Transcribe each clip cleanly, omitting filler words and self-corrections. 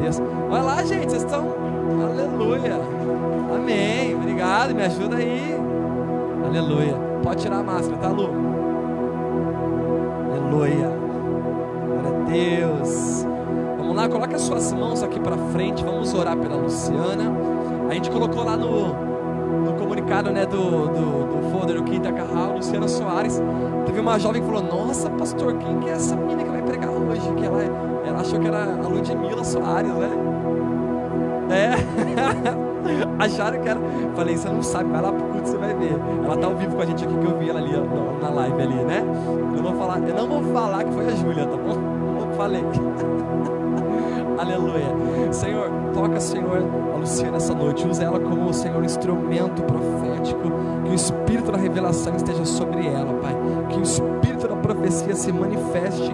Deus. Vai lá, gente, vocês estão... Aleluia. Amém. Obrigado, me ajuda aí. Aleluia. Pode tirar a máscara, tá, Lu? Aleluia. Glória a Deus. Vamos lá, coloca as suas mãos aqui para frente. Vamos orar pela Luciana. A gente colocou lá no comunicado, né, do folder do Quinta Carral, Luciana Soares. Teve uma jovem que falou: nossa, pastor, quem que é essa menina que vai pregar hoje? Que ela achou que era a Ludmila Soares, né? Acharam que era. Falei: você não sabe, vai lá pro culto, você vai ver. Ela tá ao vivo com a gente aqui, que eu vi ela ali, ó, na live ali, né? Eu não vou falar que foi a Júlia, tá bom? Não falei. Aleluia. Senhor, toca, Senhor, a Luciana essa noite. Usa ela como, Senhor, instrumento profético. Que o Espírito da revelação esteja sobre ela, Pai. Que o Espírito da profecia se manifeste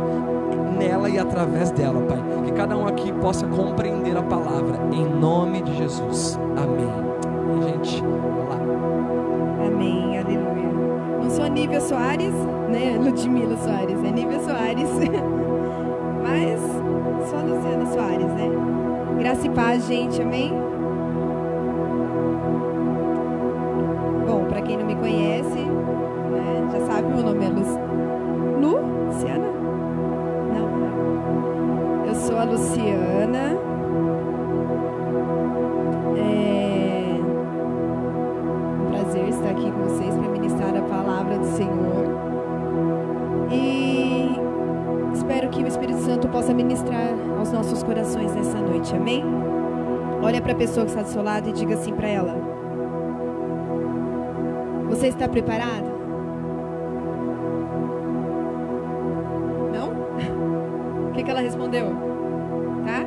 nela e através dela, Pai. Que cada um aqui possa compreender a palavra, em nome de Jesus. Amém. E, gente, vamos lá. Amém, aleluia. Não sou a Nívia Soares, né? Ludmila Soares, é Nívia Soares. Mas sou a Luciana Soares, né? Graça e paz, gente, amém? Bom, para quem não me conhece, né, já sabe, meu nome é Luciana? Não. Eu sou a Luciana. É um prazer estar aqui com vocês para ministrar a palavra do Senhor. E espero que o Espírito Santo possa ministrar aos nossos corações nessa noite, amém? Olha para a pessoa que está do seu lado e diga assim para ela: você está preparado? Não? O que ela respondeu? Tá?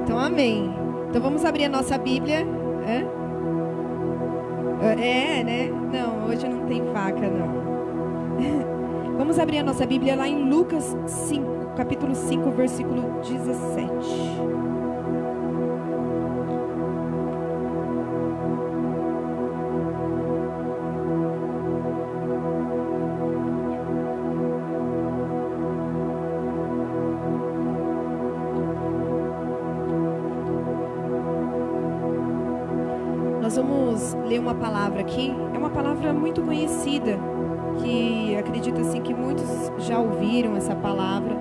Então amém. Então vamos abrir a nossa Bíblia. Né? Não, hoje não tem faca, não. Vamos abrir a nossa Bíblia lá em Lucas 5, capítulo 5, versículo 17. Nós vamos ler uma palavra aqui. É uma palavra muito conhecida, que acredito assim que muitos já ouviram essa palavra,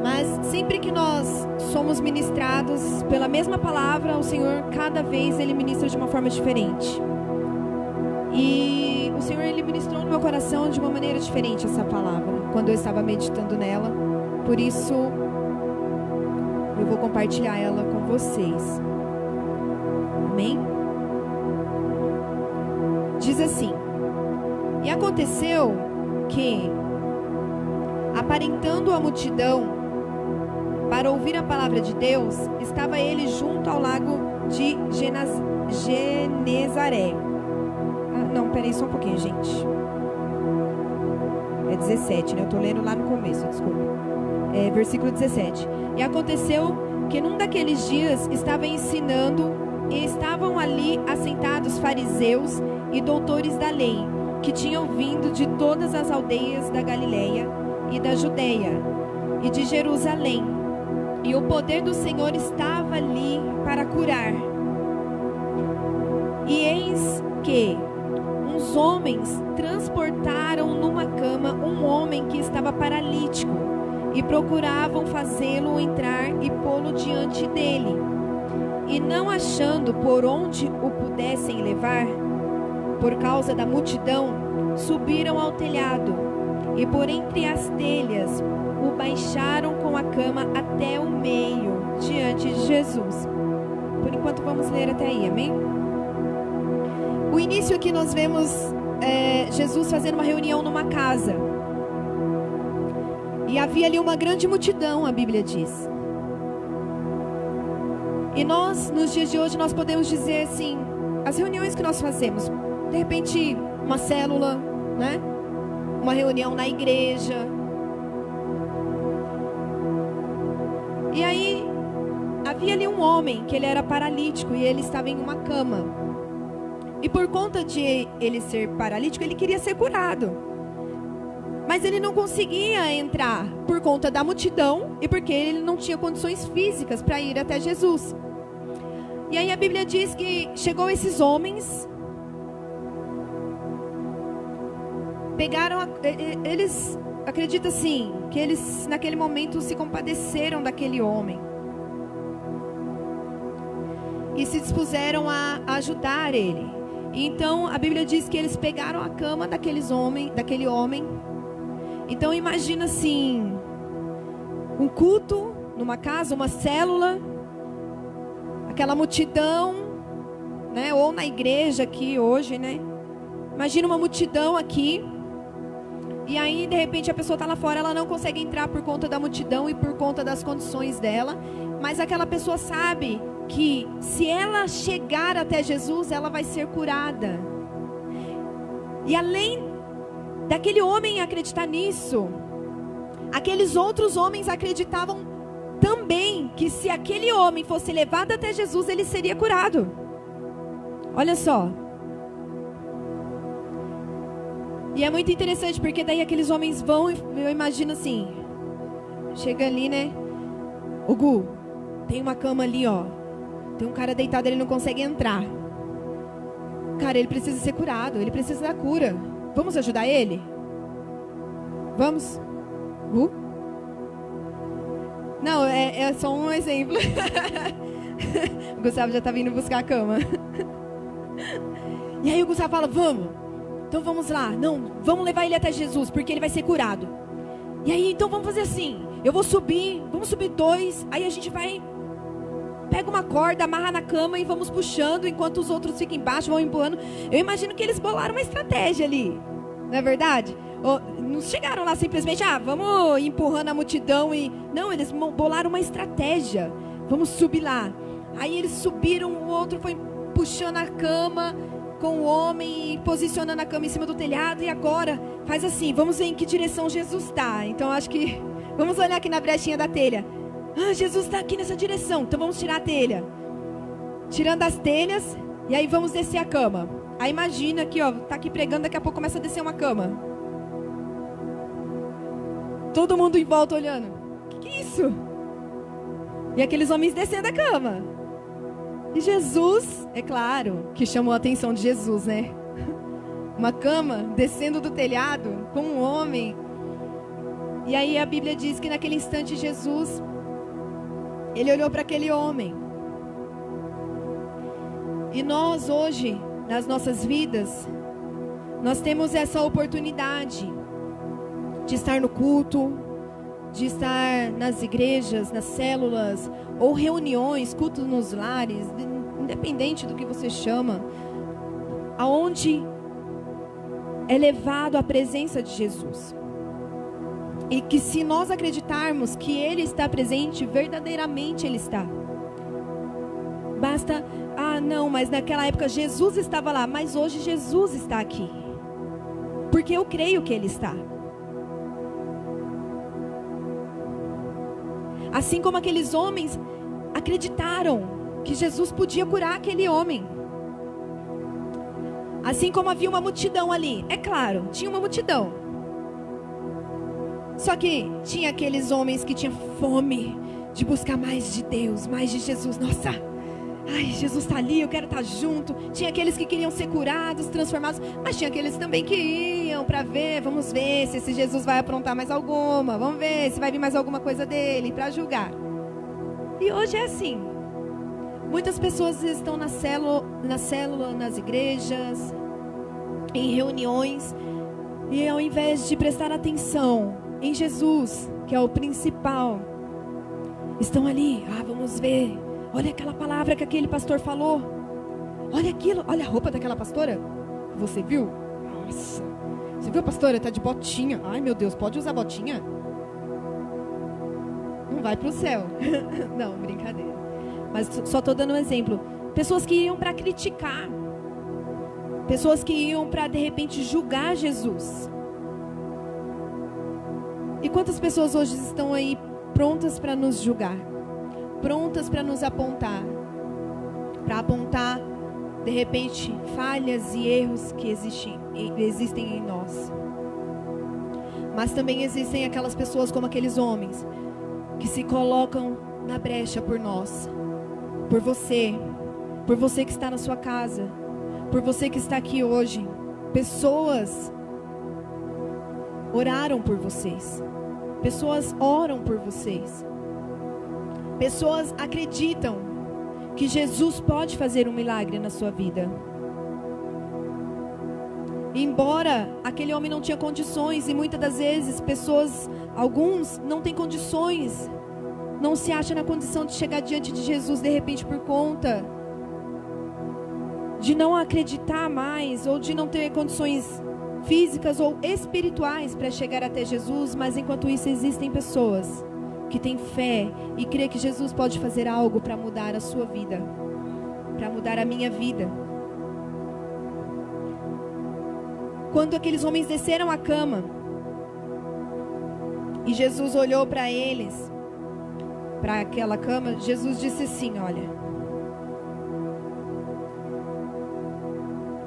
mas sempre que nós somos ministrados pela mesma palavra, o Senhor cada vez Ele ministra de uma forma diferente. E o Senhor Ele ministrou no meu coração de uma maneira diferente essa palavra, quando eu estava meditando nela. Por isso eu vou compartilhar ela com vocês. Amém? Diz assim: e aconteceu que, aparentando a multidão para ouvir a palavra de Deus, estava ele junto ao lago de Genezaré. Não, peraí só um pouquinho, gente. É 17, né? Eu estou lendo lá no começo, desculpa. Versículo 17. E aconteceu que num daqueles dias estava ensinando, e estavam ali assentados fariseus e doutores da lei, que tinham vindo de todas as aldeias da Galileia e da Judeia e de Jerusalém. E o poder do Senhor estava ali para curar. E eis que uns homens transportaram numa cama um homem que estava paralítico e procuravam fazê-lo entrar e pô-lo diante dele. E não achando por onde o pudessem levar, por causa da multidão, subiram ao telhado e por entre as telhas o baixaram com a cama até o meio, diante de Jesus. Por enquanto vamos ler até aí, amém? O início aqui nós vemos Jesus fazendo uma reunião numa casa. E havia ali uma grande multidão, a Bíblia diz. E nós, nos dias de hoje, nós podemos dizer assim, as reuniões que nós fazemos, de repente uma célula, né? Uma reunião na igreja. E aí havia ali um homem que ele era paralítico e ele estava em uma cama. E por conta de ele ser paralítico, ele queria ser curado. Mas ele não conseguia entrar por conta da multidão e porque ele não tinha condições físicas para ir até Jesus. E aí a Bíblia diz que chegou esses homens, eles acreditam assim, que eles naquele momento se compadeceram daquele homem e se dispuseram a ajudar ele. Então a Bíblia diz que eles pegaram a cama daquele homem. Então imagina assim, um culto numa casa, uma célula, aquela multidão, né? Ou na igreja aqui hoje, né? Imagina uma multidão aqui. E aí de repente a pessoa está lá fora, ela não consegue entrar por conta da multidão e por conta das condições dela. Mas aquela pessoa sabe que se ela chegar até Jesus, ela vai ser curada. E além daquele homem acreditar nisso, aqueles outros homens acreditavam também que se aquele homem fosse levado até Jesus, ele seria curado. Olha só. E é muito interessante, porque daí aqueles homens vão, eu imagino assim, chega ali, né? Ô Gu, tem uma cama ali, ó. Tem um cara deitado, ele não consegue entrar. Cara, ele precisa ser curado, ele precisa da cura. Vamos ajudar ele? Vamos? Não, é só um exemplo. O Gustavo já tá vindo buscar a cama. E aí o Gustavo fala, vamos. Então vamos lá. Não, vamos levar ele até Jesus, porque ele vai ser curado. E aí, então vamos fazer assim. Eu vou subir, vamos subir 2. Aí a gente vai, pega uma corda, amarra na cama e vamos puxando, enquanto os outros ficam embaixo, vão empurrando. Eu imagino que eles bolaram uma estratégia ali. Não é verdade? Não chegaram lá simplesmente, vamos empurrando a multidão e... Não, eles bolaram uma estratégia. Vamos subir lá. Aí eles subiram, o outro foi puxando a cama com o homem e posicionando a cama em cima do telhado. E agora, faz assim, vamos ver em que direção Jesus está. Então acho que... Vamos olhar aqui na brechinha da telha. Jesus está aqui nessa direção. Então vamos tirar a telha. Tirando as telhas. E aí vamos descer a cama. Aí imagina aqui, ó, tá aqui pregando, daqui a pouco começa a descer uma cama. Todo mundo em volta olhando. Que é isso? E aqueles homens descendo a cama. E Jesus, é claro, que chamou a atenção de Jesus, né? Uma cama descendo do telhado com um homem. E aí a Bíblia diz que naquele instante Jesus, ele olhou para aquele homem. E nós hoje, nas nossas vidas, nós temos essa oportunidade de estar no culto, de estar nas igrejas, nas células, ou reuniões, cultos nos lares, independente do que você chama, aonde é levado a presença de Jesus. E que se nós acreditarmos que Ele está presente, verdadeiramente Ele está. Basta, não, mas naquela época Jesus estava lá, mas hoje Jesus está aqui. Porque eu creio que Ele está. Assim como aqueles homens acreditaram que Jesus podia curar aquele homem. Assim como havia uma multidão ali. É claro, tinha uma multidão. Só que tinha aqueles homens que tinham fome de buscar mais de Deus, mais de Jesus. Nossa, Jesus está ali, eu quero estar junto. Tinha aqueles que queriam ser curados, transformados. Mas tinha aqueles também que iam para ver. Vamos ver se esse Jesus vai aprontar mais alguma. Vamos ver se vai vir mais alguma coisa dele para julgar. E hoje é assim. Muitas pessoas estão na célula, nas igrejas, em reuniões. E ao invés de prestar atenção em Jesus, que é o principal, estão ali, vamos ver, olha aquela palavra que aquele pastor falou, olha aquilo, olha a roupa daquela pastora, você viu? Nossa, você viu a pastora, está de botinha, ai meu Deus, pode usar botinha? Não vai para o céu. Não, brincadeira, mas só estou dando um exemplo. Pessoas que iam para criticar, pessoas que iam para de repente julgar Jesus. E quantas pessoas hoje estão aí prontas para nos julgar, prontas para nos apontar, para apontar de repente falhas e erros que existem em nós. Mas também existem aquelas pessoas como aqueles homens que se colocam na brecha por nós, por você que está na sua casa, por você que está aqui hoje. Pessoas oraram por vocês, pessoas oram por vocês, pessoas acreditam que Jesus pode fazer um milagre na sua vida. Embora aquele homem não tinha condições, e muitas das vezes alguns não têm condições, não se acham na condição de chegar diante de Jesus de repente por conta de não acreditar mais, ou de não ter condições físicas ou espirituais para chegar até Jesus. Mas enquanto isso existem pessoas que têm fé e crê que Jesus pode fazer algo para mudar a sua vida, para mudar a minha vida. Quando aqueles homens desceram a cama e Jesus olhou para eles, para aquela cama, Jesus disse assim: olha,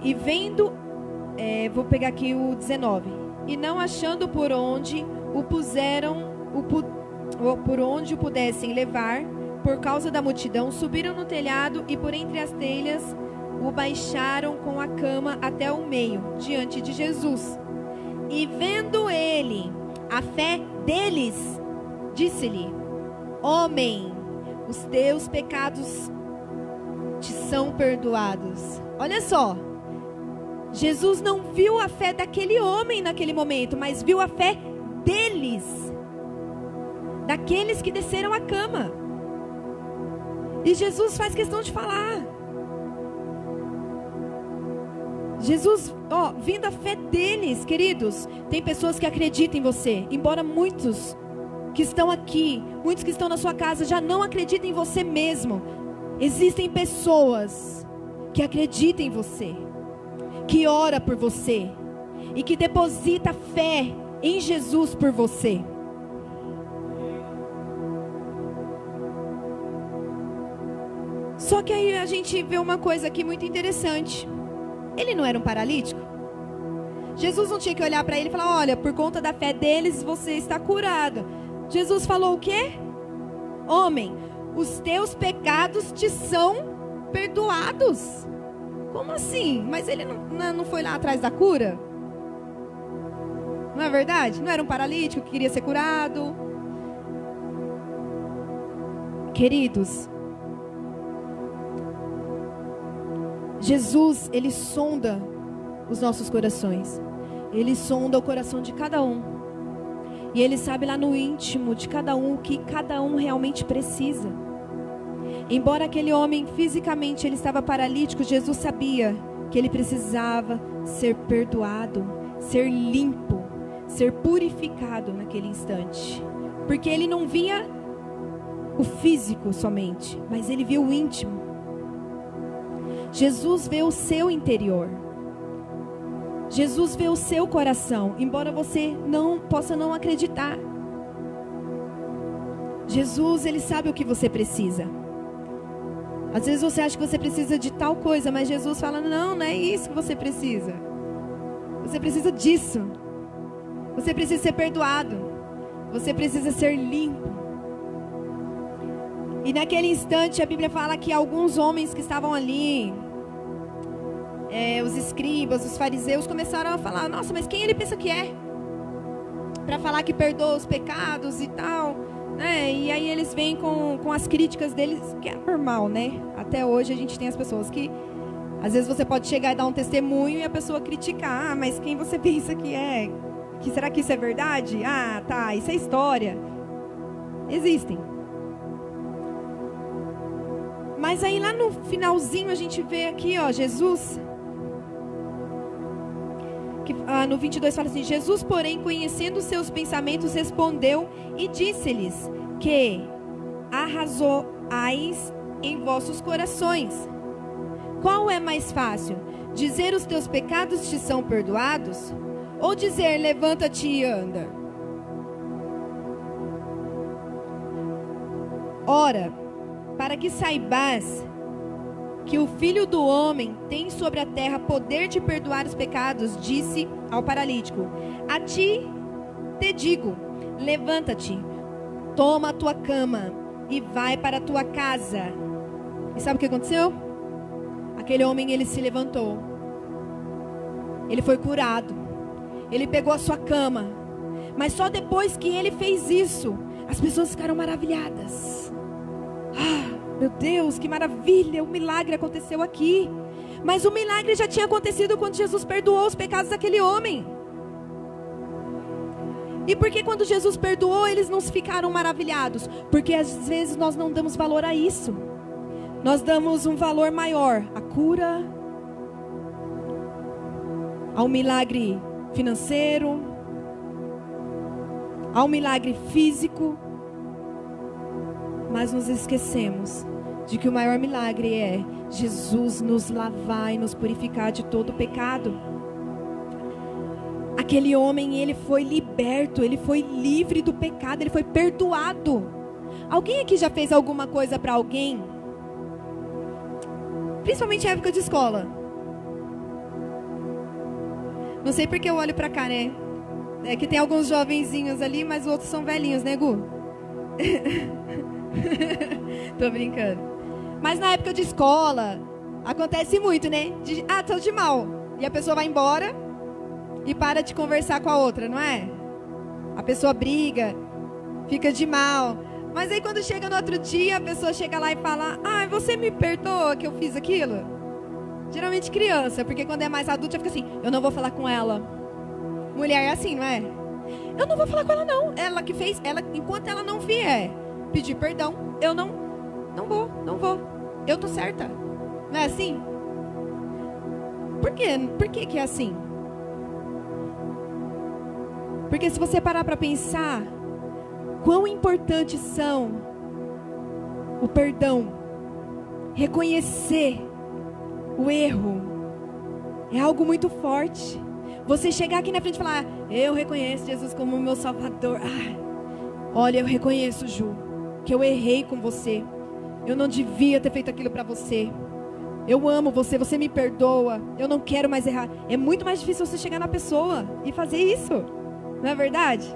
e vendo, vou pegar aqui o 19, e não achando por onde o pudessem levar, por causa da multidão, subiram no telhado e por entre as telhas o baixaram com a cama até o meio, diante de Jesus. E vendo ele a fé deles, disse-lhe: homem, os teus pecados te são perdoados. Olha só, Jesus não viu a fé daquele homem naquele momento, mas viu a fé deles, daqueles que desceram a cama. E Jesus faz questão de falar. Jesus, vindo a fé deles, queridos. Tem pessoas que acreditam em você, embora muitos que estão aqui, muitos que estão na sua casa já não acreditam em você mesmo. Existem pessoas que acreditam em você, que ora por você e que deposita fé em Jesus por você. Só que aí a gente vê uma coisa aqui muito interessante. Ele não era um paralítico? Jesus não tinha que olhar para ele e falar: olha, por conta da fé deles você está curado. Jesus falou o quê? Homem, os teus pecados te são perdoados. Como assim? Mas ele não foi lá atrás da cura? Não é verdade? Não era um paralítico que queria ser curado? Queridos, Jesus, ele sonda os nossos corações. Ele sonda o coração de cada um. E ele sabe lá no íntimo de cada um o que cada um realmente precisa. Embora aquele homem fisicamente ele estava paralítico, Jesus sabia que ele precisava ser perdoado, ser limpo, ser purificado naquele instante. Porque ele não via o físico somente, mas ele via o íntimo. Jesus vê o seu interior. Jesus vê o seu coração, embora você possa não acreditar. Jesus, ele sabe o que você precisa. Às vezes você acha que você precisa de tal coisa, mas Jesus fala: não é isso que você precisa. Você precisa disso. Você precisa ser perdoado. Você precisa ser limpo. E naquele instante a Bíblia fala que alguns homens que estavam ali, os escribas, os fariseus, começaram a falar: nossa, mas quem ele pensa que é? Para falar que perdoa os pecados e tal, né? E aí eles vêm com as críticas deles, que é normal, né? Até hoje a gente tem as pessoas que, às vezes você pode chegar e dar um testemunho e a pessoa criticar: ah, mas quem você pensa que é? Que será que isso é verdade? Ah, tá, isso é história. Existem. Mas aí lá no finalzinho a gente vê aqui, Jesus, que, no 22 fala assim: Jesus, porém, conhecendo os seus pensamentos, respondeu e disse-lhes: que arrazoais em vossos corações? Qual é mais fácil? Dizer: os teus pecados te são perdoados? Ou dizer: levanta-te e anda? Ora, para que saibas que o Filho do Homem tem sobre a terra poder de perdoar os pecados, disse ao paralítico: a ti te digo, levanta-te, toma a tua cama e vai para a tua casa. E sabe o que aconteceu? Aquele homem, ele se levantou. Ele foi curado. Ele pegou a sua cama. Mas só depois que ele fez isso, as pessoas ficaram maravilhadas. Ah, meu Deus, que maravilha, o milagre aconteceu aqui. Mas o milagre já tinha acontecido quando Jesus perdoou os pecados daquele homem. E por que quando Jesus perdoou, eles não ficaram maravilhados? Porque às vezes nós não damos valor a isso. Nós damos um valor maior à cura, ao milagre financeiro, ao milagre físico. Mas nos esquecemos de que o maior milagre é Jesus nos lavar e nos purificar de todo o pecado. Aquele homem, ele foi liberto, ele foi livre do pecado, ele foi perdoado. Alguém aqui já fez alguma coisa para alguém? Principalmente em época de escola. Não sei porque eu olho para cá, né? É que tem alguns jovenzinhos ali, mas os outros são velhinhos, né, Gu? Tô brincando. Mas na época de escola, acontece muito, né? Tô de mal. E a pessoa vai embora e para de conversar com a outra, não é? A pessoa briga, fica de mal. Mas aí quando chega no outro dia, a pessoa chega lá e fala: ah, você me perdoa que eu fiz aquilo? Geralmente criança, porque quando é mais adulta fica assim: eu não vou falar com ela. Mulher é assim, não é? Eu não vou falar com ela não. Ela que fez, enquanto ela não vier pedir perdão, eu não vou. Eu tô certa. Não é assim? Por quê? Por que é assim? Porque se você parar para pensar, quão importantes são o perdão, reconhecer o erro, é algo muito forte. Você chegar aqui na frente e falar: eu reconheço Jesus como meu Salvador. Olha, eu reconheço, Ju, que eu errei com você. Eu não devia ter feito aquilo para você. Eu amo você, você me perdoa. Eu não quero mais errar. É muito mais difícil você chegar na pessoa e fazer isso. Não é verdade?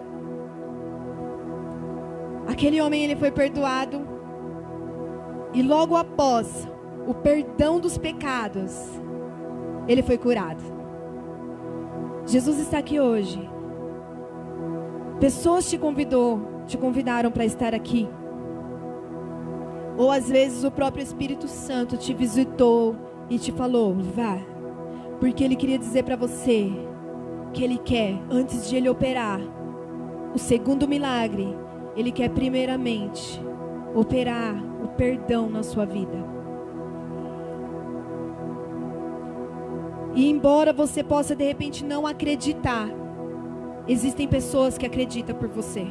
Aquele homem, ele foi perdoado. E logo após o perdão dos pecados, ele foi curado. Jesus está aqui hoje. Pessoas te convidaram para estar aqui. Ou às vezes o próprio Espírito Santo te visitou e te falou: vá. Porque Ele queria dizer para você que Ele quer, antes de Ele operar o segundo milagre, Ele quer primeiramente operar o perdão na sua vida. E embora você possa de repente não acreditar, existem pessoas que acreditam por você.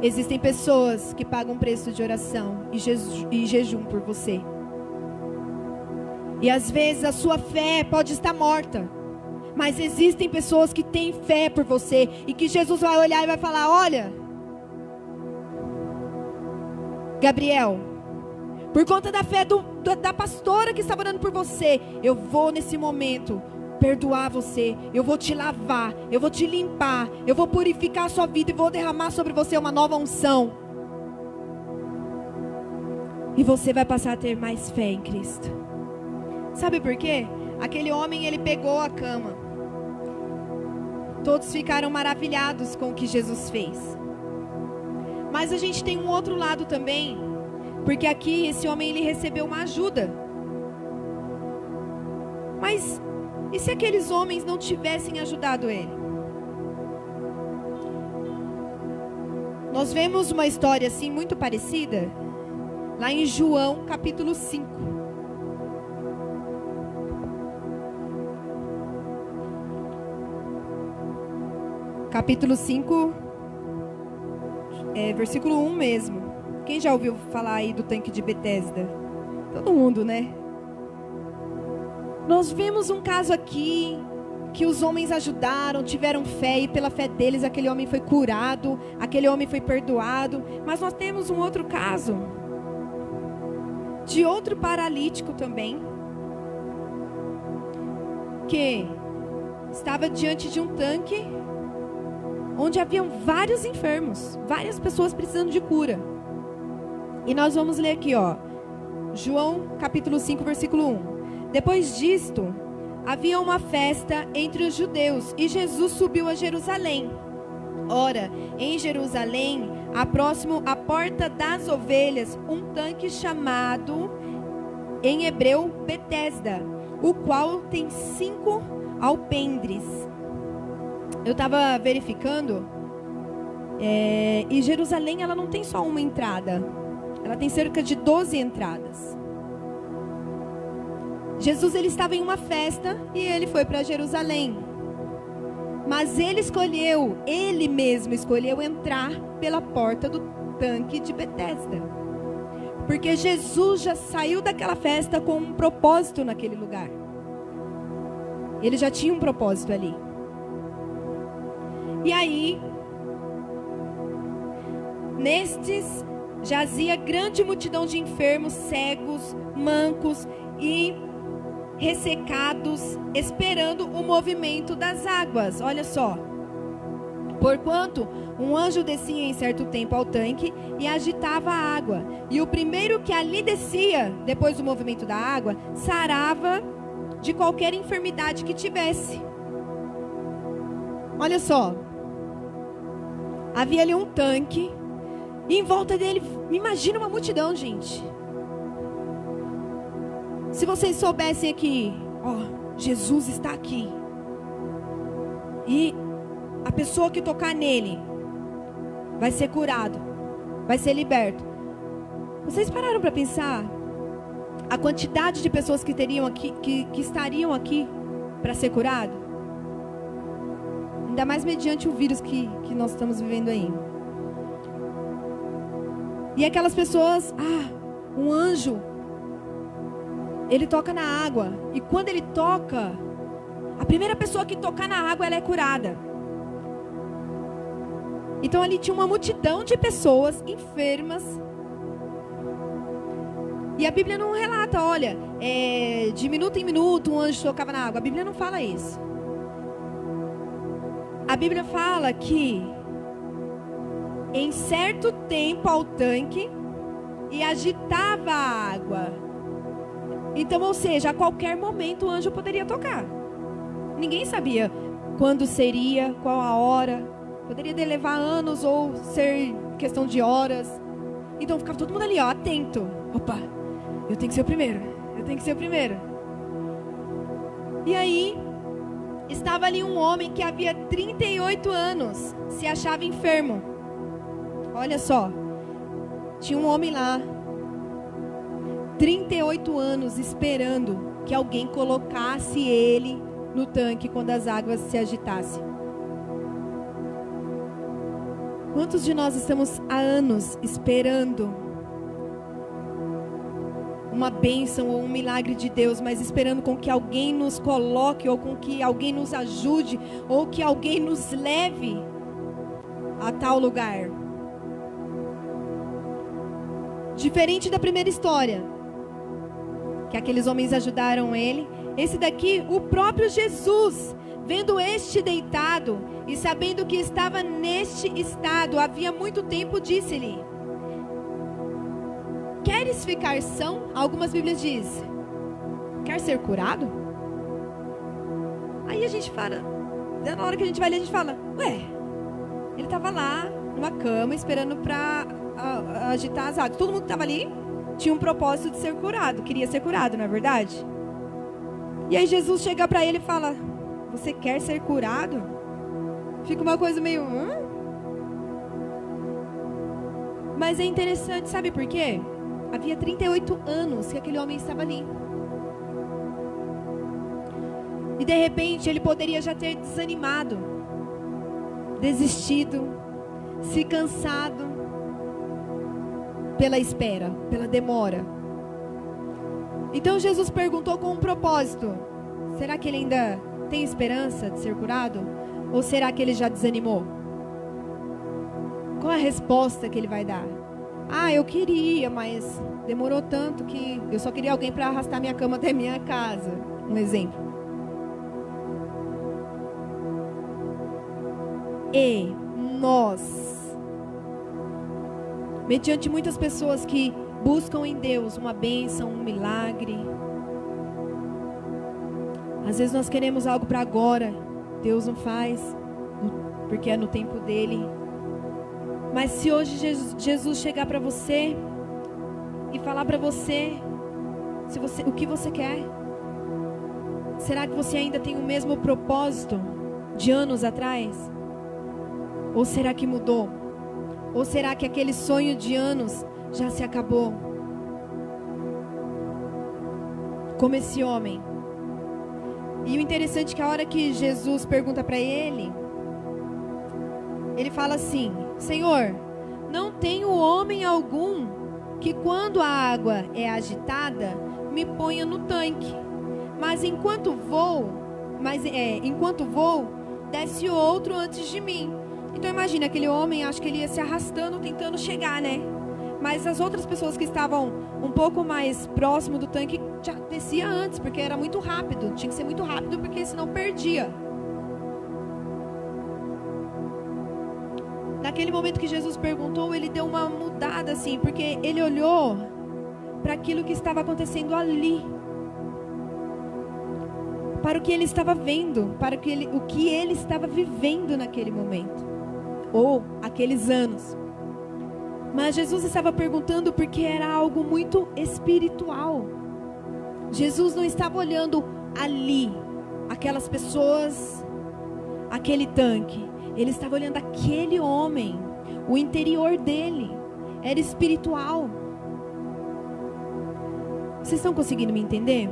Existem pessoas que pagam preço de oração e jejum por você. E às vezes a sua fé pode estar morta, mas existem pessoas que têm fé por você e que Jesus vai olhar e vai falar: olha, Gabriel, por conta da fé da pastora que estava orando por você, eu vou nesse momento perdoar você, eu vou te lavar, eu vou te limpar, eu vou purificar a sua vida e vou derramar sobre você uma nova unção. E você vai passar a ter mais fé em Cristo. Sabe por quê? Aquele homem, ele pegou a cama. Todos ficaram maravilhados com o que Jesus fez. Mas a gente tem um outro lado também, porque aqui esse homem, ele recebeu uma ajuda. Mas e se aqueles homens não tivessem ajudado ele? Nós vemos uma história assim muito parecida lá em João capítulo 5. Capítulo 5, versículo 1 mesmo. Quem já ouviu falar aí do tanque de Betesda? Todo mundo, né? Nós vemos um caso aqui que os homens ajudaram, tiveram fé, e pela fé deles aquele homem foi curado, aquele homem foi perdoado. Mas nós temos um outro caso de outro paralítico também, que estava diante de um tanque onde haviam vários enfermos, várias pessoas precisando de cura. E nós vamos ler aqui, ó, João capítulo 5, versículo 1. Depois disto, havia uma festa entre os judeus e Jesus subiu a Jerusalém. Ora, em Jerusalém, próximo à porta das ovelhas, um tanque chamado, em hebreu, Betesda, o qual tem 5 alpendres. Eu estava verificando, e Jerusalém ela não tem só uma entrada, ela tem cerca de 12 entradas. Jesus ele estava em uma festa e ele foi para Jerusalém. Mas ele mesmo escolheu entrar pela porta do tanque de Betesda. Porque Jesus já saiu daquela festa com um propósito naquele lugar. Ele já tinha um propósito ali. E aí, nestes jazia grande multidão de enfermos, cegos, mancos e ressecados, esperando o movimento das águas. Olha só. Porquanto um anjo descia em certo tempo ao tanque e agitava a água. E o primeiro que ali descia, depois do movimento da água, sarava de qualquer enfermidade que tivesse. Olha só. Havia ali um tanque. E em volta dele, imagina uma multidão, gente. Se vocês soubessem aqui, ó, Jesus está aqui. E a pessoa que tocar nele vai ser curado, vai ser liberto. Vocês pararam para pensar a quantidade de pessoas que teriam aqui, que estariam aqui para ser curado? Ainda mais mediante o vírus que nós estamos vivendo aí. E aquelas pessoas, um anjo, ele toca na água. E quando ele toca, a primeira pessoa que tocar na água, ela é curada. Então ali tinha uma multidão de pessoas enfermas. E a Bíblia não relata, olha, de minuto em minuto um anjo tocava na água. A Bíblia não fala isso. A Bíblia fala que em certo tempo ao tanque e agitava a água. Então, ou seja, a qualquer momento o anjo poderia tocar. Ninguém sabia quando seria, qual a hora. Poderia levar anos ou ser questão de horas. Então ficava todo mundo ali, ó, atento. Opa, eu tenho que ser o primeiro. Eu tenho que ser o primeiro. E aí, estava ali um homem que havia 38 anos, se achava enfermo. Olha só, tinha um homem lá, 38 anos esperando que alguém colocasse ele no tanque quando as águas se agitassem. Quantos de nós estamos há anos esperando uma bênção ou um milagre de Deus, mas esperando com que alguém nos coloque, ou com que alguém nos ajude, ou que alguém nos leve a tal lugar? Diferente da primeira história, que aqueles homens ajudaram ele, esse daqui, o próprio Jesus, vendo este deitado e sabendo que estava neste estado havia muito tempo, disse-lhe: queres ficar são? Algumas Bíblias dizem: quer ser curado? Aí a gente fala, na hora que a gente vai ler, a gente fala: ué, ele estava lá numa cama esperando para agitar as águas. Todo mundo que estava ali tinha um propósito de ser curado, queria ser curado, não é verdade? E aí Jesus chega para ele e fala: você quer ser curado? Fica uma coisa meio... Mas é interessante, sabe por quê? Havia 38 anos que aquele homem estava ali. E de repente ele poderia já ter desanimado, desistido, se cansado pela espera, pela demora. Então Jesus perguntou com um propósito: será que ele ainda tem esperança de ser curado? Ou será que ele já desanimou? Qual a resposta que ele vai dar? Eu queria, mas demorou tanto que eu só queria alguém para arrastar minha cama até minha casa. Um exemplo. E nós. Mediante muitas pessoas que buscam em Deus uma bênção, um milagre. Às vezes nós queremos algo para agora, Deus não faz, porque é no tempo dele. Mas se hoje Jesus chegar para você e falar para você, o que você quer, será que você ainda tem o mesmo propósito de anos atrás? Ou será que mudou? Ou será que aquele sonho de anos já se acabou? Como esse homem. E o interessante é que a hora que Jesus pergunta para ele, ele fala assim: Senhor, não tenho homem algum que quando a água é agitada, me ponha no tanque. Mas enquanto vou, desce outro antes de mim. Então imagina, aquele homem, acho que ele ia se arrastando, tentando chegar, né? Mas as outras pessoas que estavam um pouco mais próximo do tanque já descia antes, porque era muito rápido. Tinha que ser muito rápido, porque senão perdia. Naquele momento que Jesus perguntou, ele deu uma mudada assim, porque ele olhou para aquilo que estava acontecendo ali, para o que ele estava vendo, para o que ele estava vivendo naquele momento, ou aqueles anos. Mas Jesus estava perguntando porque era algo muito espiritual. Jesus não estava olhando ali, aquelas pessoas, aquele tanque. Ele estava olhando aquele homem, o interior dele, era espiritual. Vocês estão conseguindo me entender?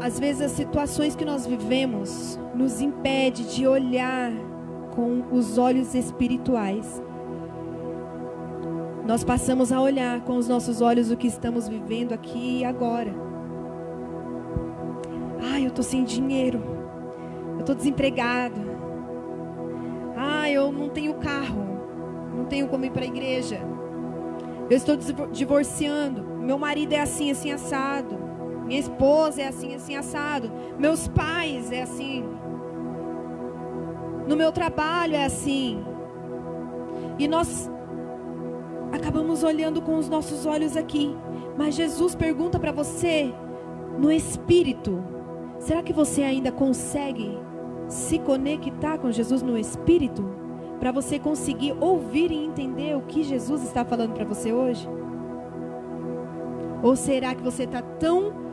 Às vezes as situações que nós vivemos nos impede de olhar com os olhos espirituais. Nós passamos a olhar com os nossos olhos o que estamos vivendo aqui e agora. Ai, eu estou sem dinheiro. Eu estou desempregado. Ai, eu não tenho carro. Não tenho como ir para a igreja. Eu estou divorciando. Meu marido é assim, assim, assado. Minha esposa é assim, assim, assado. Meus pais é assim. No meu trabalho é assim. E nós acabamos olhando com os nossos olhos aqui. Mas Jesus pergunta para você, no espírito, será que você ainda consegue se conectar com Jesus no espírito? Para você conseguir ouvir e entender o que Jesus está falando para você hoje? Ou será que você está tão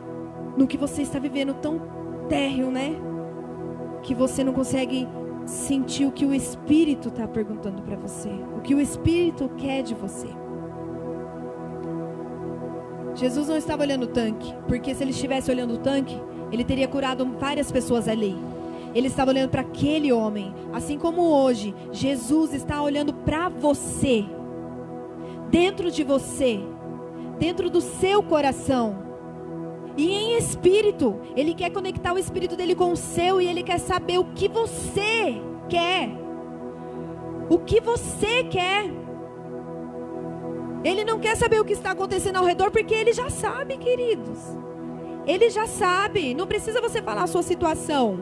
no que você está vivendo, tão térreo, né? Que você não consegue sentir o que o Espírito está perguntando para você. O que o Espírito quer de você. Jesus não estava olhando o tanque, porque se ele estivesse olhando o tanque, ele teria curado várias pessoas ali. Ele estava olhando para aquele homem. Assim como hoje, Jesus está olhando para você. Dentro de você. Dentro do seu coração. E em espírito, ele quer conectar o espírito dele com o seu. E ele quer saber o que você quer. O que você quer. Ele não quer saber o que está acontecendo ao redor, porque ele já sabe, queridos. Ele já sabe. Não precisa você falar a sua situação.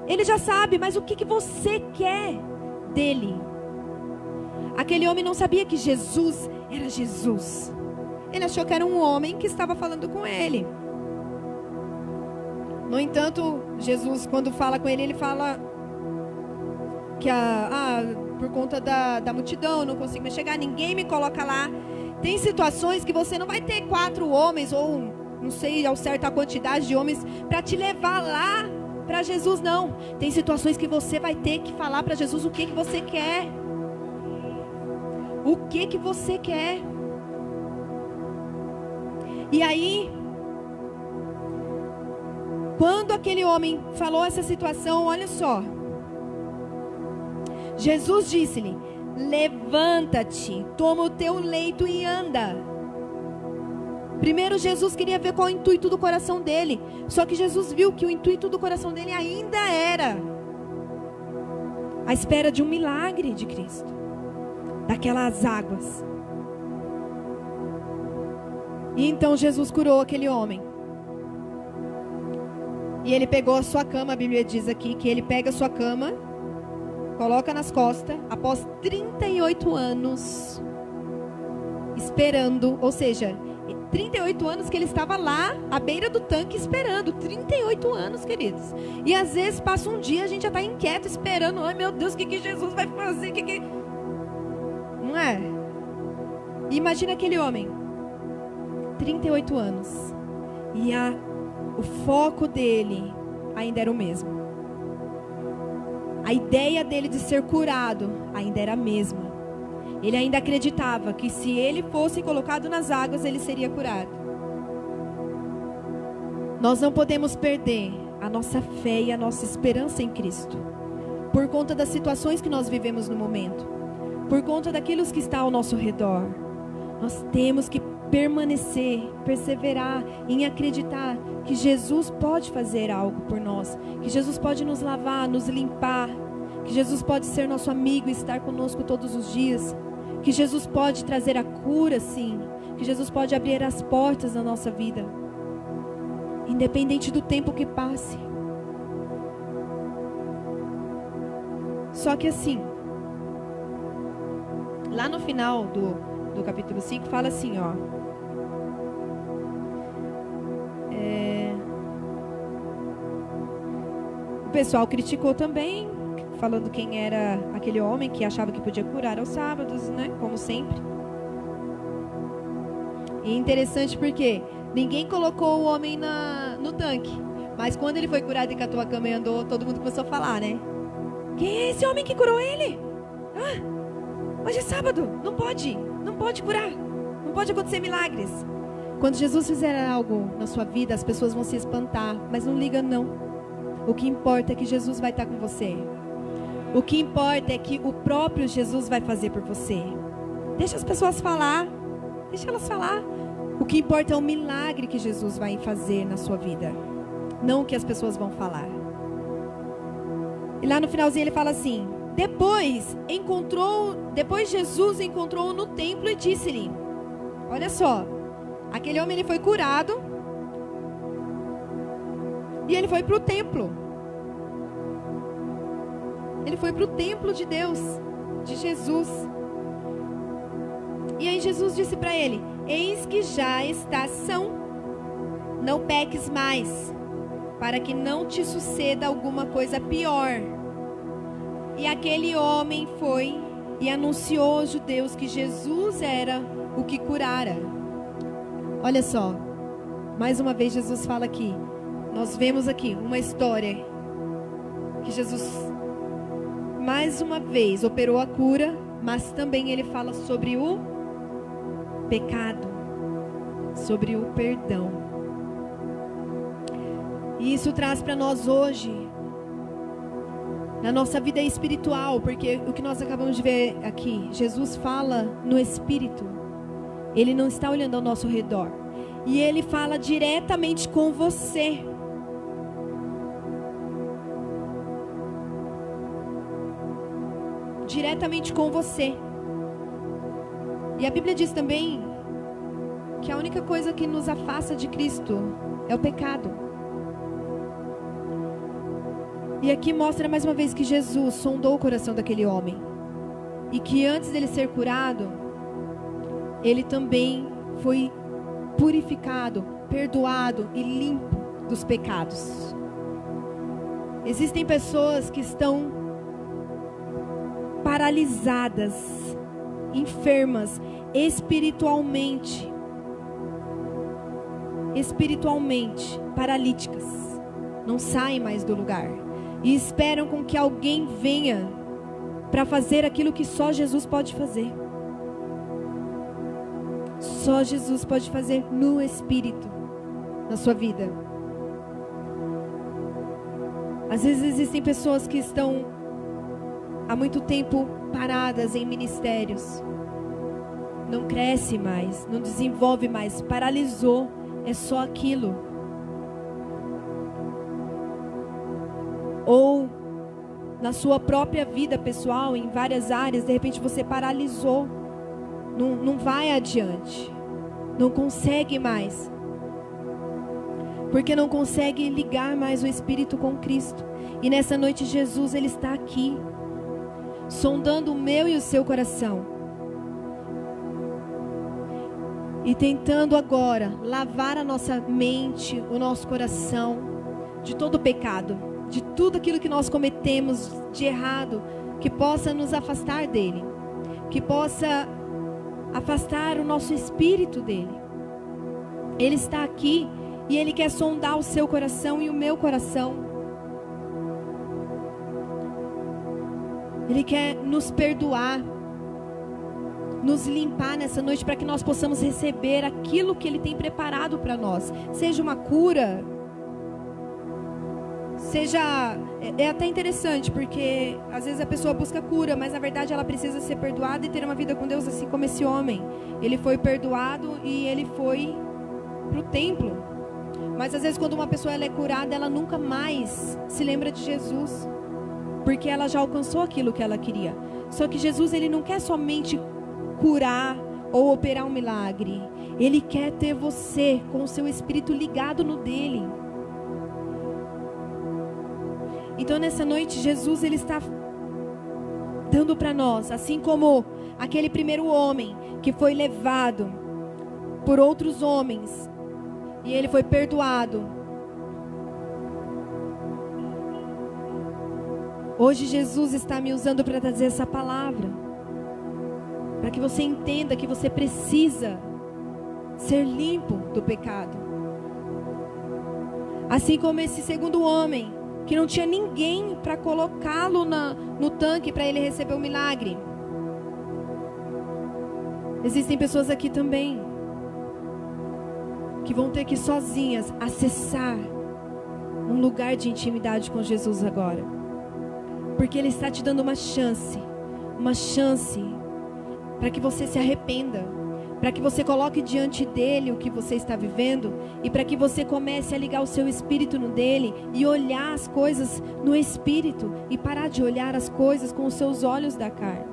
Ele já sabe, mas o que você quer dele? Aquele homem não sabia que Jesus era Jesus. Ele achou que era um homem que estava falando com ele. No entanto, Jesus, quando fala com ele, ele fala que por conta da multidão, não consigo mais chegar, ninguém me coloca lá. Tem situações que você não vai ter 4 homens, ou não sei ao certo a quantidade de homens, para te levar lá para Jesus, não. Tem situações que você vai ter que falar para Jesus o que você quer. O que você quer. E aí, quando aquele homem falou essa situação, olha só. Jesus disse-lhe: levanta-te, toma o teu leito e anda. Primeiro Jesus queria ver qual é o intuito do coração dele. Só que Jesus viu que o intuito do coração dele ainda era a espera de um milagre de Cristo. Daquelas águas. E então Jesus curou aquele homem. E ele pegou a sua cama, a Bíblia diz aqui que ele pega a sua cama, coloca nas costas, após 38 anos esperando, ou seja, 38 anos que ele estava lá à beira do tanque esperando, 38 anos, queridos. E às vezes passa um dia, a gente já está inquieto esperando, ai meu Deus, o que Jesus vai fazer? Não é? E imagina aquele homem, 38 anos, e o foco dele ainda era o mesmo. A ideia dele de ser curado ainda era a mesma. Ele ainda acreditava que se ele fosse colocado nas águas, ele seria curado. Nós não podemos perder a nossa fé e a nossa esperança em Cristo, por conta das situações que nós vivemos no momento, por conta daquilo que está ao nosso redor. Nós temos que permanecer, perseverar em acreditar que Jesus pode fazer algo por nós, que Jesus pode nos lavar, nos limpar, que Jesus pode ser nosso amigo e estar conosco todos os dias, que Jesus pode trazer a cura, sim, que Jesus pode abrir as portas da nossa vida, independente do tempo que passe. Só que assim, lá no final do capítulo 5 fala assim, ó, o pessoal criticou também, falando quem era aquele homem que achava que podia curar aos sábados, né? Como sempre. E interessante porque ninguém colocou o homem no tanque, mas quando ele foi curado e catou a cama e andou, todo mundo começou a falar, né? Quem é esse homem que curou ele? Hoje é sábado, não pode curar, não pode acontecer milagres. Quando Jesus fizer algo na sua vida, as pessoas vão se espantar, mas não liga não. O que importa é que Jesus vai estar com você. O que importa é que o próprio Jesus vai fazer por você. Deixa as pessoas falar, deixa elas falar. O que importa é o milagre que Jesus vai fazer na sua vida, não o que as pessoas vão falar. E lá no finalzinho ele fala assim: Depois Jesus encontrou-o no templo e disse-lhe, olha só, aquele homem ele foi curado e ele foi para o templo. Ele foi para o templo de Deus, de Jesus. E aí Jesus disse para ele: eis que já estás são, não peques mais, para que não te suceda alguma coisa pior. E aquele homem foi e anunciou aos judeus que Jesus era o que curara. Olha só, mais uma vez Jesus fala aqui. Nós vemos aqui uma história que Jesus, mais uma vez, operou a cura, mas também ele fala sobre o pecado, sobre o perdão. E isso traz para nós hoje, na nossa vida espiritual, porque o que nós acabamos de ver aqui, Jesus fala no Espírito. Ele não está olhando ao nosso redor. E ele fala diretamente com você. Diretamente com você. E a Bíblia diz também que a única coisa que nos afasta de Cristo é o pecado. E aqui mostra mais uma vez que Jesus sondou o coração daquele homem. E que antes dele ser curado, ele também foi purificado, perdoado e limpo dos pecados. Existem pessoas que estão paralisadas, enfermas, espiritualmente paralíticas, não saem mais do lugar e esperam com que alguém venha para fazer aquilo que só Jesus pode fazer. Só Jesus pode fazer no Espírito, na sua vida. Às vezes existem pessoas que estão há muito tempo paradas em ministérios, não cresce mais, não desenvolve mais, paralisou, é só aquilo. Ou na sua própria vida pessoal, em várias áreas, de repente você paralisou, não vai adiante, não consegue mais. porque não consegue ligar mais o espírito com Cristo. E nessa noite Jesus, Ele está aqui, sondando o meu e o seu coração, e tentando agora lavar a nossa mente, o nosso coração, de todo o pecado, de tudo aquilo que nós cometemos de errado, que possa nos afastar dEle, que possa afastar o nosso espírito dEle. Ele está aqui e Ele quer sondar o seu coração e o meu coração. Ele quer nos perdoar, nos limpar nessa noite, para que nós possamos receber aquilo que Ele tem preparado para nós. Seja uma cura, seja... É até interessante, porque às vezes a pessoa busca cura, mas na verdade ela precisa ser perdoada e ter uma vida com Deus, assim como esse homem. Ele foi perdoado e ele foi para o templo. Mas às vezes quando uma pessoa ela é curada, ela nunca mais se lembra de Jesus, porque ela já alcançou aquilo que ela queria. Só que Jesus, Ele não quer somente curar ou operar um milagre. Ele quer ter você com o seu espírito ligado no dele. Então nessa noite Jesus, Ele está dando para nós, assim como aquele primeiro homem que foi levado por outros homens e ele foi perdoado. Hoje Jesus está me usando para trazer essa palavra, para que você entenda que você precisa ser limpo do pecado. Assim como esse segundo homem, que não tinha ninguém para colocá-lo no tanque para ele receber o milagre. Existem pessoas aqui também que vão ter que sozinhas acessar um lugar de intimidade com Jesus agora, porque Ele está te dando uma chance para que você se arrependa, para que você coloque diante dele o que você está vivendo, e para que você comece a ligar o seu espírito no dele e olhar as coisas no espírito e parar de olhar as coisas com os seus olhos da carne.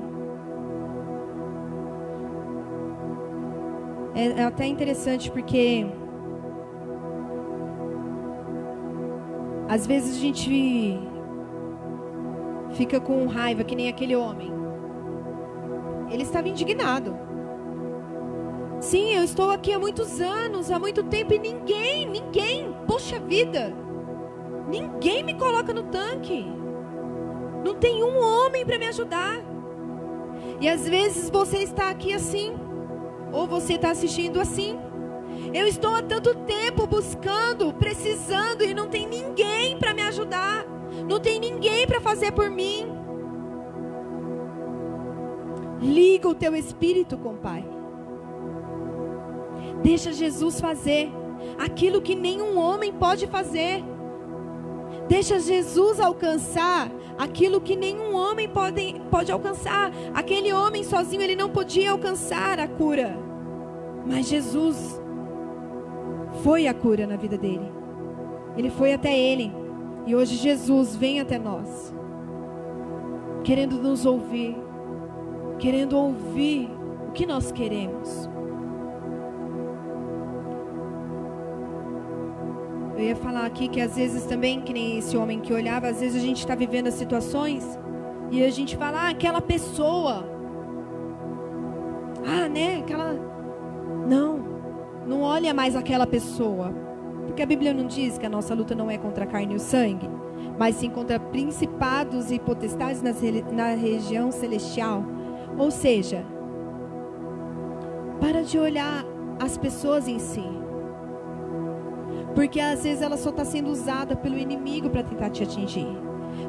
É até interessante, porque às vezes a gente fica com raiva, que nem aquele homem. Ele estava indignado. Sim, eu estou aqui há muitos anos, há muito tempo, e ninguém, poxa vida, ninguém me coloca no tanque. Não tem um homem para me ajudar. E às vezes você está aqui assim, ou você está assistindo assim. Eu estou há tanto tempo buscando, precisando, e não tem ninguém para me ajudar. Não tem ninguém para fazer por mim. Liga o teu espírito com o Pai. Deixa Jesus fazer aquilo que nenhum homem pode fazer. Deixa Jesus alcançar aquilo que nenhum homem pode alcançar. Aquele homem sozinho, ele não podia alcançar a cura, mas Jesus foi a cura na vida dele. Ele foi até ele. E hoje Jesus vem até nós, querendo nos ouvir, querendo ouvir o que nós queremos. Eu ia falar aqui que às vezes também, que nem esse homem que olhava, às vezes a gente está vivendo as situações e a gente fala, aquela pessoa, aquela... Não olha mais aquela pessoa, porque a Bíblia não diz que a nossa luta não é contra a carne e o sangue, mas sim contra principados e potestades na região celestial. Ou seja, para de olhar as pessoas em si, porque às vezes ela só está sendo usada pelo inimigo para tentar te atingir.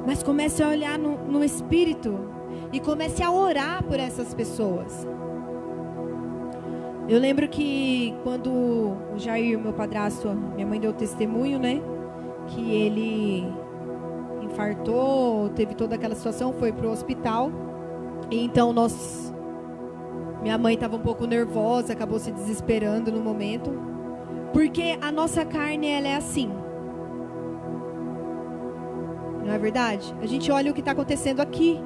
Mas comece a olhar no espírito e comece a orar por essas pessoas. Eu lembro que quando o Jair, meu padrasto, minha mãe deu testemunho, né? Que ele infartou, teve toda aquela situação, foi para o hospital. E então minha mãe estava um pouco nervosa, acabou se desesperando no momento. Porque a nossa carne, ela é assim. Não é verdade? A gente olha o que está acontecendo aqui.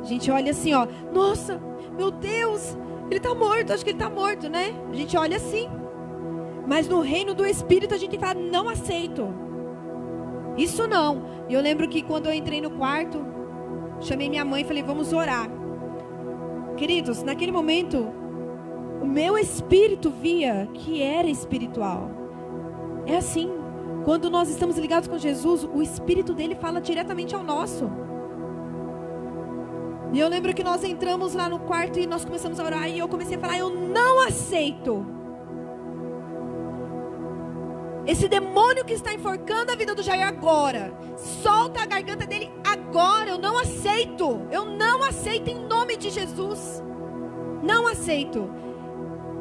A gente olha assim, ó. Nossa, meu Deus, ele está morto, acho que ele está morto, né? A gente olha assim. Mas no reino do Espírito a gente fala, não aceito. Isso não. E eu lembro que quando eu entrei no quarto, chamei minha mãe e falei, vamos orar. Queridos, naquele momento, o meu espírito via que era espiritual. É assim, quando nós estamos ligados com Jesus, o espírito dele fala diretamente ao nosso. E eu lembro que nós entramos lá no quarto e nós começamos a orar. E eu comecei a falar, eu não aceito esse demônio que está enforcando a vida do Jair agora. Solta a garganta dele agora. Eu não aceito. Eu não aceito em nome de Jesus. Não aceito.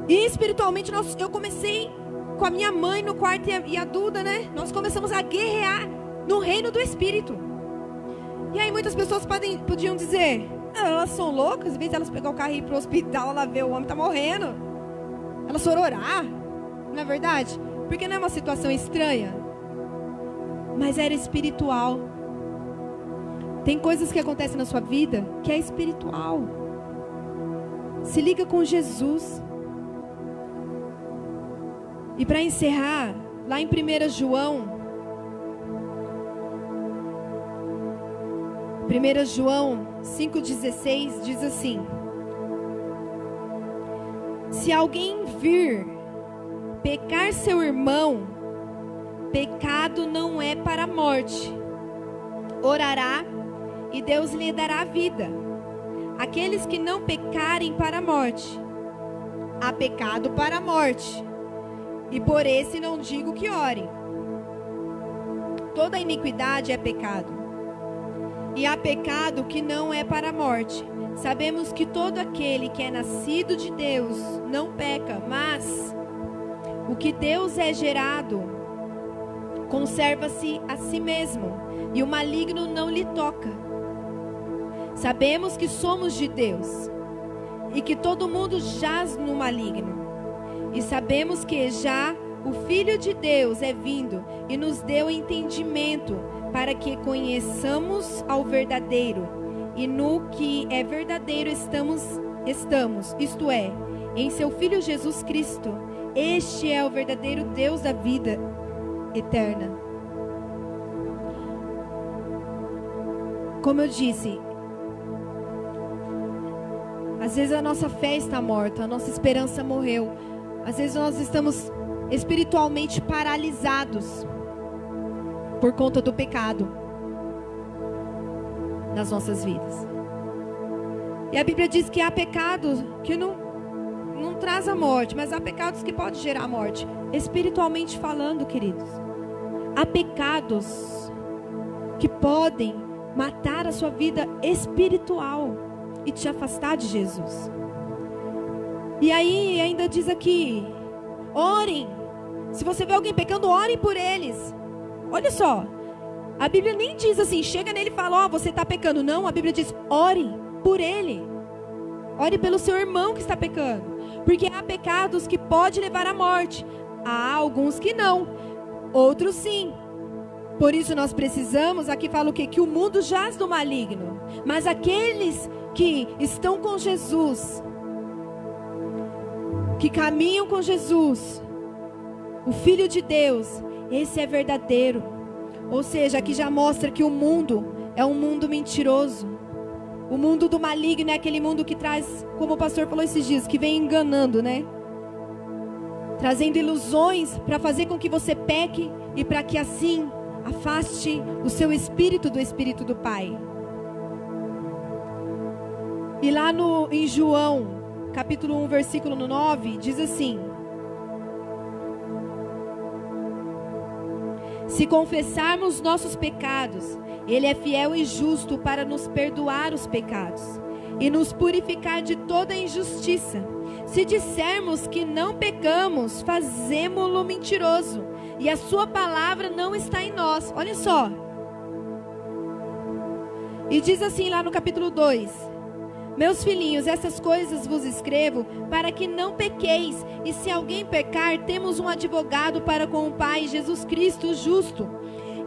E espiritualmente eu comecei com a minha mãe no quarto e a Duda, né? Nós começamos a guerrear no reino do Espírito. E aí muitas pessoas podiam dizer, elas são loucas, em vez de elas pegar o carro e ir para o hospital, ela vê o homem tá morrendo, elas foram orar, não é verdade? Porque não é uma situação estranha, mas era espiritual. Tem coisas que acontecem na sua vida que é espiritual. Se liga com Jesus. E para encerrar, lá em 1 João 5,16 diz assim: se alguém vir pecar seu irmão, pecado não é para a morte. Orará e Deus lhe dará vida. Aqueles que não pecarem para a morte, há pecado para a morte. E por esse não digo que orem. Toda iniquidade é pecado. E há pecado que não é para a morte. Sabemos que todo aquele que é nascido de Deus não peca, mas o que Deus é gerado conserva-se a si mesmo, e o maligno não lhe toca. Sabemos que somos de Deus, e que todo mundo jaz no maligno. E sabemos que já o Filho de Deus é vindo e nos deu entendimento para que conheçamos ao verdadeiro. E no que é verdadeiro estamos, isto é, em seu Filho Jesus Cristo. Este é o verdadeiro Deus da vida eterna. Como eu disse, às vezes a nossa fé está morta, a nossa esperança morreu. Às vezes nós estamos espiritualmente paralisados por conta do pecado nas nossas vidas. E a Bíblia diz que há pecados que não traz a morte, mas há pecados que podem gerar a morte. Espiritualmente falando, queridos, há pecados que podem matar a sua vida espiritual e te afastar de Jesus. E aí ainda diz aqui, orem. Se você vê alguém pecando, orem por eles. Olha só, a Bíblia nem diz assim, chega nele e fala, você está pecando. Não, a Bíblia diz, ore por ele. Ore pelo seu irmão que está pecando. Porque há pecados que podem levar à morte. Há alguns que não, outros sim. Por isso nós precisamos, aqui fala o quê? Que o mundo jaz do maligno. Mas aqueles que estão com Jesus, que caminham com Jesus, o Filho de Deus, esse é verdadeiro. Ou seja, aqui já mostra que o mundo é um mundo mentiroso. O mundo do maligno é aquele mundo que traz, como o pastor falou esses dias, que vem enganando, né? Trazendo ilusões para fazer com que você peque e para que assim afaste o seu espírito do Espírito do Pai. E lá em João capítulo 1, versículo 9, diz assim: se confessarmos nossos pecados, Ele é fiel e justo para nos perdoar os pecados e nos purificar de toda injustiça. Se dissermos que não pecamos, fazemo-lo mentiroso, e a sua palavra não está em nós. Olha só. E diz assim lá no capítulo 2: meus filhinhos, essas coisas vos escrevo para que não pequeis. E se alguém pecar, temos um advogado para com o Pai, Jesus Cristo justo.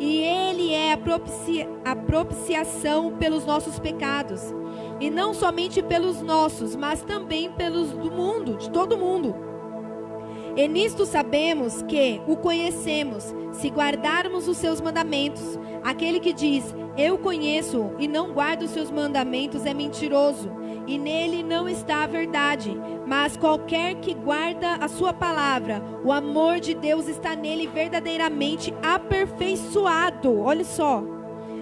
E Ele é a propiciação pelos nossos pecados. E não somente pelos nossos, mas também pelos do mundo, de todo mundo. E nisto sabemos que o conhecemos, se guardarmos os seus mandamentos. Aquele que diz, eu conheço e não guarda os seus mandamentos é mentiroso, e nele não está a verdade. Mas qualquer que guarda a sua palavra, o amor de Deus está nele verdadeiramente aperfeiçoado. Olha só,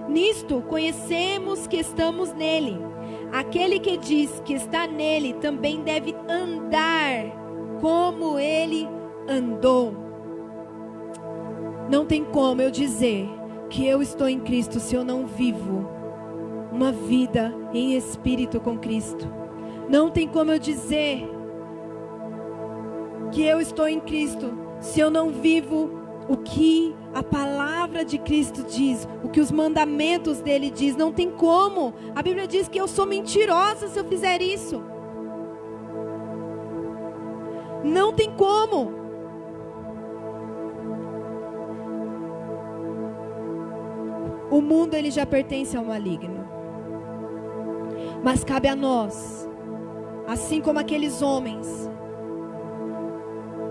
nisto conhecemos que estamos nele. Aquele que diz que está nele também deve andar como ele andou. Não tem como eu dizer que eu estou em Cristo se eu não vivo uma vida em espírito com Cristo. Não tem como eu dizer que eu estou em Cristo se eu não vivo o que a palavra de Cristo diz, o que os mandamentos dele diz. Não tem como. A Bíblia diz que eu sou mentirosa se eu fizer isso. Não tem como. O mundo ele já pertence ao maligno. Mas cabe a nós, assim como aqueles homens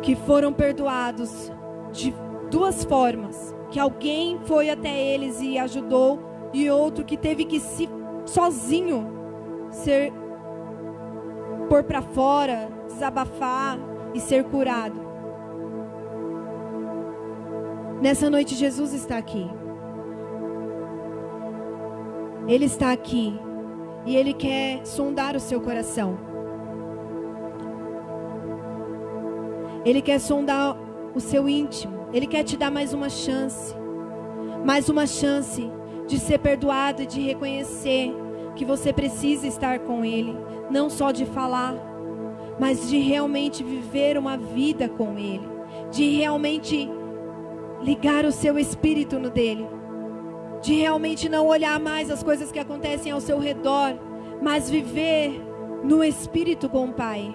que foram perdoados de duas formas, que alguém foi até eles e ajudou, e outro que teve que se sozinho pôr para fora, desabafar e ser curado. Nessa noite Jesus está aqui. Ele está aqui e Ele quer sondar o seu coração. Ele quer sondar o seu íntimo. Ele quer te dar mais uma chance de ser perdoado e de reconhecer que você precisa estar com Ele, não só de falar, mas de realmente viver uma vida com Ele, de realmente ligar o seu espírito no dele, de realmente não olhar mais as coisas que acontecem ao seu redor, mas viver no espírito com o Pai.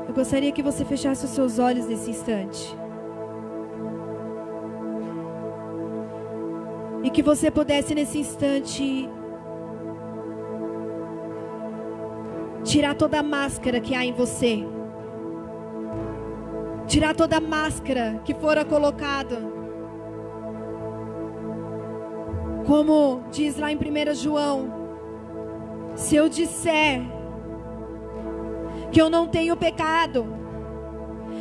Eu gostaria que você fechasse os seus olhos nesse instante. E que você pudesse nesse instante tirar toda a máscara que há em você. Tirar toda a máscara que fora colocada. Como diz lá em 1 João, se eu disser que eu não tenho pecado,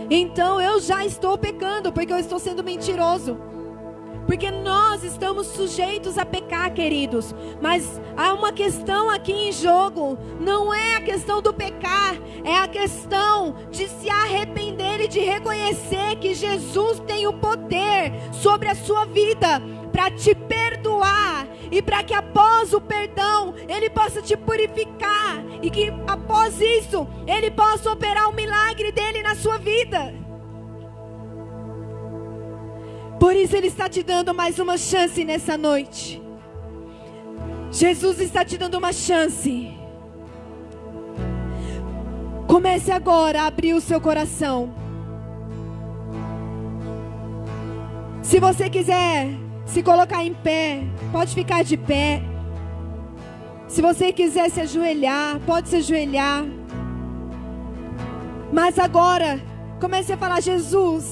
então eu já estou pecando, porque eu estou sendo mentiroso. Porque nós estamos sujeitos a pecar, queridos. Mas há uma questão aqui em jogo. Não é a questão do pecar. É a questão de se arrepender e de reconhecer que Jesus tem o poder sobre a sua vida para te perdoar. E para que após o perdão Ele possa te purificar. E que após isso Ele possa operar o milagre dele na sua vida. Por isso Ele está te dando mais uma chance nessa noite. Jesus está te dando uma chance. Comece agora a abrir o seu coração. Se você quiser se colocar em pé, pode ficar de pé. Se você quiser se ajoelhar, pode se ajoelhar. Mas agora, comece a falar: Jesus,